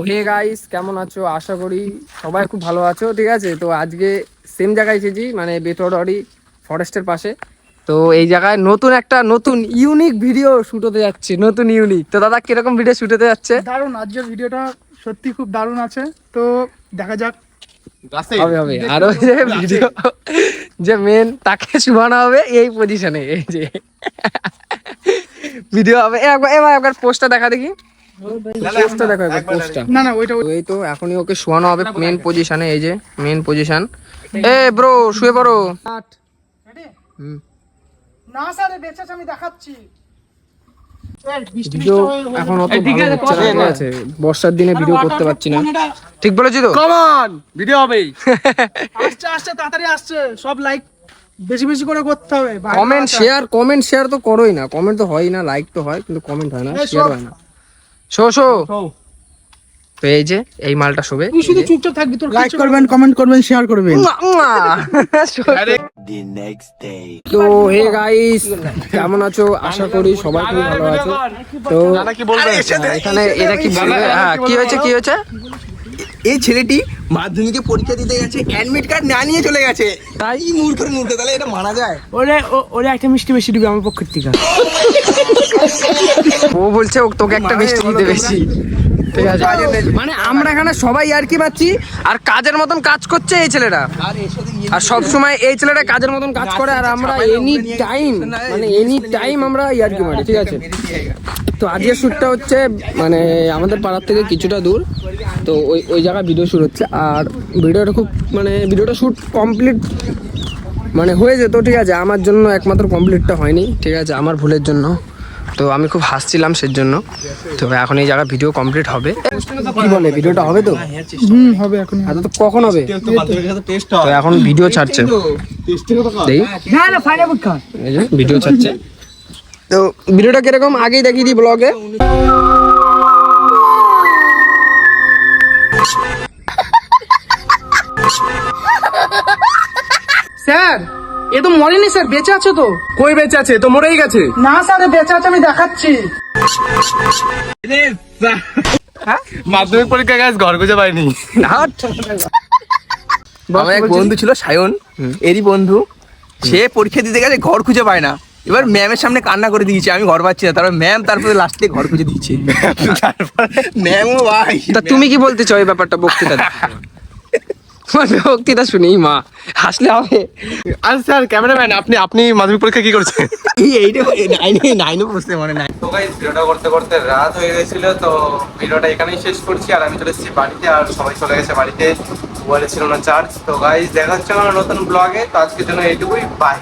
Hey guys, কেমন আছো? আশা করি সবাই খুব ভালো আছো। ঠিক আছে, তো আজকে সেম জায়গায় এসেছি, মানে বেতরবাড়ি ফরেস্টের পাশে। তো এই জায়গায় নতুন ইউনিক ভিডিও শুট হতে যাচ্ছে, নতুন ইউনিক। তো দাদা, কিরকম ভিডিও শুট হতে যাচ্ছে? দারুণ, আজকের ভিডিওটা সত্যি খুব দারুণ আছে। তো দেখা যাক। হবে আরো যে ভিডিও যে মেন তাকে শুভানো হবে এই পজিশনে, এই যে ভিডিও হবে। একবার পোস্টটা দেখা দেখি, পোস্টটা দেখো একবার, পোস্টটা। না ওইটা এই তো এখনই ওকে শোয়ানো হবে মেন পজিশনে, এই যে মেন পজিশন। এ ব্রো, শুয়ে পড়ো। হুম। না স্যার, বেঁচে আছে, আমি দেখাচ্ছি। ভিডিও এখন অত ভালো হচ্ছে না, ঠিক আছে, বর্ষার দিনে ভিডিও করতে পারছি না। ঠিক বলেছি তো? কমন ভিডিও হবেই। আসছে তাড়াতাড়ি আসছে। সব লাইক বেশি বেশি করে করতে হবে। কমেন্ট শেয়ার তো করোই না, কমেন্ট তো হয় না, লাইক তো হয় কিন্তু কমেন্ট হয় না, শেয়ার হয় না। শো তো এই যে এই মালটা শোবে। তুই শুধু চুপচাপ থাকবি, তোর লাইক করবেন, কমেন্ট করবেন, শেয়ার করবেন। তো হে গাইস, কেমন আছো? আশা করি সবাই খুব ভালো আছো। তো এখানে এরা কি বলবে? হ্যাঁ, কি হয়েছে? এই ছেলেটি মাধ্যমিকে পরীক্ষা দিতে গেছে, অ্যাডমিট কার্ড না নিয়ে চলে গেছে। তাই মূর্খ, তাহলে এটা মানা যায়? ওরে একটা মিষ্টি বেশি দিবি আমার পক্ষ থেকে। ও বলছে তোকে একটা মিষ্টি দিতে বেশি। ঠিক আছে, মানে আমরা এখানে সবাই আর কি পাচ্ছি, আর কাজের মতন কাজ করছে এই ছেলেটা, আর সব সময় এই ছেলেটা কাজের মতন কাজ করে, আর আমরা এনি টাইম আমরা ইয়ার্কি মারি। ঠিক আছে, তো আজকের শ্যুটটা হচ্ছে মানে আমাদের পাড়ার থেকে কিছুটা দূর, তো ওই জায়গায় ভিডিও শ্যুট হচ্ছে। আর ভিডিওটা শ্যুট কমপ্লিট মানে হয়ে যেত, ঠিক আছে, আমার জন্য একমাত্র কমপ্লিটটা হয়নি, ঠিক আছে, আমার ভুলের জন্য। তো আমি খুব হাসছিলাম সেজন্য। তো এখন এই জায়গায় ভিডিও কমপ্লিট হবে। কি বলে, ভিডিওটা হবে তো? হবে এখন। তো কখন হবে? তো এখন ভিডিও ছাড়ছে, এই যে ভিডিও ছাড়ছে। তো ভিডিওটা কিরকম আগেই দেখিয়ে দিই ব্লগে। স্যার, এ তো মরেনি স্যার, বেঁচে আছে তো। কই বেঁচে আছে? তো মরেই গেছে। না স্যার, বেঁচে আছে, আমি দেখাচ্ছি। মাধ্যমিক পরীক্ষা গাছ ঘর খুঁজে পাইনি। আমার এক বন্ধু ছিল সায়ন, এরই বন্ধু। সে পরীক্ষা দিতে গেছে, ঘর খুঁজে পায় না। এবার ম্যামের সামনে কান্না করে দিয়েছে, আমি ঘর পাচ্ছি না। তারপর ম্যাম তারপরে লাস্টে ঘর খুঁজে দিয়েছে। ম্যামও ভাই। তা তুমি কি বলতে চাও এই ব্যাপারটা, বক্তৃতা? বক্তৃতা শুনি মা, হাসলে হবে? আচ্ছা স্যার, ক্যামেরাম্যান, আপনি মাধ্যমিক পরীক্ষা কি করছেন? নাইনে বসতে মানে নাই। তো গাইস, ভিডিওটা করতে করতে রাত হয়ে গেছিল, তো ভিডিওটা এখানেই শেষ করছি। আর আমি চলে এসেছি বাড়িতে, আর সবাই চলে গেছে বাড়িতে, মোবাইলে ছিল না চার্জ। তো গাইস, দেখা হচ্ছে আমার নতুন ব্লগে। তো আজকের জন্য এইটুকুই, বাই।